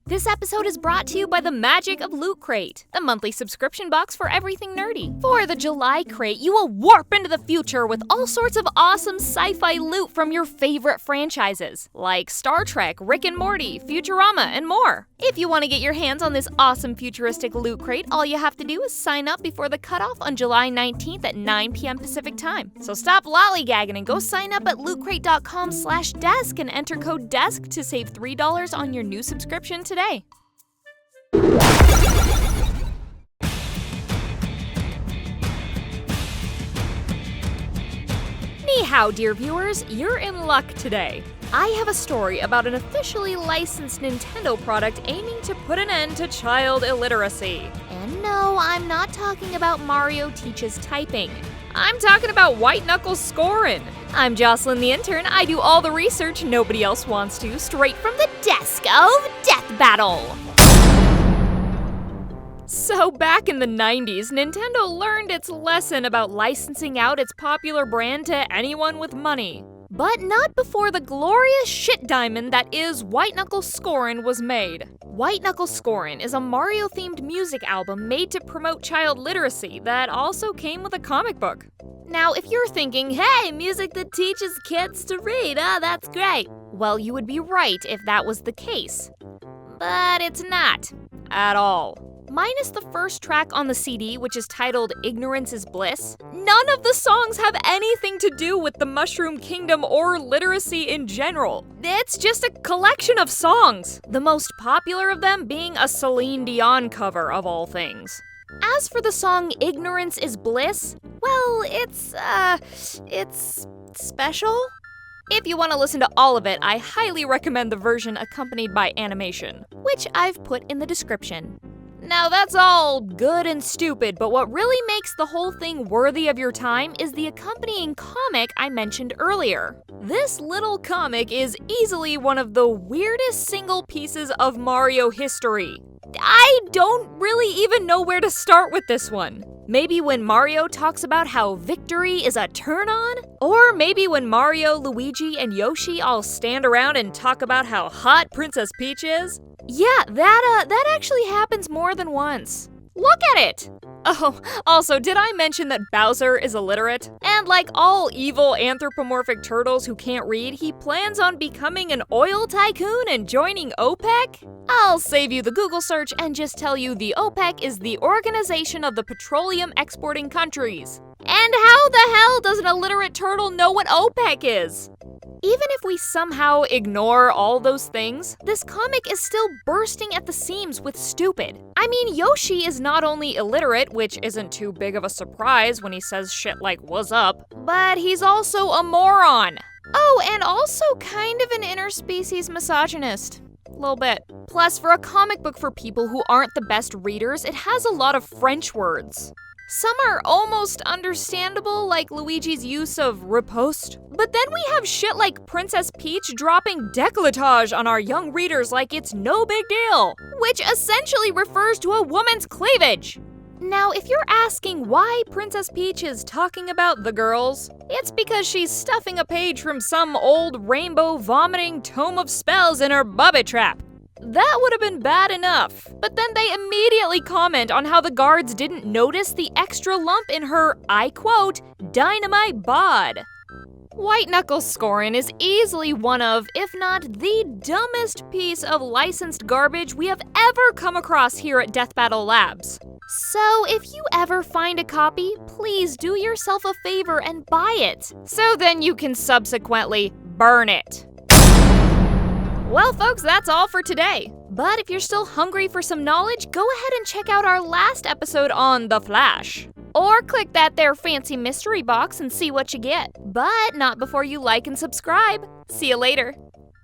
This episode is brought to you by the magic of Loot Crate, the monthly subscription box for everything nerdy. For the July crate, you will warp into the future with all sorts of awesome sci-fi loot from your favorite franchises, like Star Trek, Rick and Morty, Futurama, and more. If you want to get your hands on this awesome futuristic Loot Crate, all you have to do is sign up before the cutoff on July 19th at 9 p.m. Pacific time. So stop lollygagging and go sign up at lootcrate.com/desk and enter code DESK to save $3 on your new subscription today. Ni hao, dear viewers, you're in luck today. I have a story about an officially licensed Nintendo product aiming to put an end to child illiteracy. And no, I'm not talking about Mario Teaches Typing. I'm talking about white knuckle scoring. I'm Jocelyn the intern. I do all the research nobody else wants to, straight from the desk of Death Battle. So back in the 90s, Nintendo learned its lesson about licensing out its popular brand to anyone with money. But not before the glorious shit diamond that is White Knuckle Scorin' was made. White Knuckle Scorin' is a Mario-themed music album made to promote child literacy that also came with a comic book. Now, if you're thinking, hey, music that teaches kids to read, that's great. Well, you would be right if that was the case. But it's not. At all. Minus the first track on the CD, which is titled Ignorance is Bliss, none of the songs have anything to do with the Mushroom Kingdom or literacy in general. It's just a collection of songs, the most popular of them being a Celine Dion cover of all things. As for the song Ignorance is Bliss, well, it's special. If you want to listen to all of it, I highly recommend the version accompanied by animation, which I've put in the description. Now that's all good and stupid, but what really makes the whole thing worthy of your time is the accompanying comic I mentioned earlier. This little comic is easily one of the weirdest single pieces of Mario history. I don't really even know where to start with this one. Maybe when Mario talks about how victory is a turn-on? Or maybe when Mario, Luigi, and Yoshi all stand around and talk about how hot Princess Peach is? Yeah, that actually happens more than once. Look at it! Oh, also, did I mention that Bowser is illiterate? And like all evil anthropomorphic turtles who can't read, he plans on becoming an oil tycoon and joining OPEC? I'll save you the Google search and just tell you the OPEC is the Organization of the Petroleum Exporting Countries. And how the hell does an illiterate turtle know what OPEC is? Even if we somehow ignore all those things, this comic is still bursting at the seams with stupid. I mean, Yoshi is not only illiterate, which isn't too big of a surprise when he says shit like "what's up," but he's also a moron. Oh, and also kind of an interspecies misogynist. A little bit. Plus, for a comic book for people who aren't the best readers, it has a lot of French words. Some are almost understandable, like Luigi's use of riposte. But then we have shit like Princess Peach dropping décolletage on our young readers like it's no big deal, which essentially refers to a woman's cleavage. Now, if you're asking why Princess Peach is talking about the girls, it's because she's stuffing a page from some old rainbow-vomiting tome of spells in her bubby trap. That would have been bad enough, but then they immediately comment on how the guards didn't notice the extra lump in her, I quote, dynamite bod. White Knuckle Scorin' is easily one of, if not the dumbest piece of licensed garbage we have ever come across here at Death Battle Labs. So if you ever find a copy, please do yourself a favor and buy it, so then you can subsequently burn it. Well, folks, that's all for today. But if you're still hungry for some knowledge, go ahead and check out our last episode on The Flash. Or click that there fancy mystery box and see what you get. But not before you like and subscribe. See you later.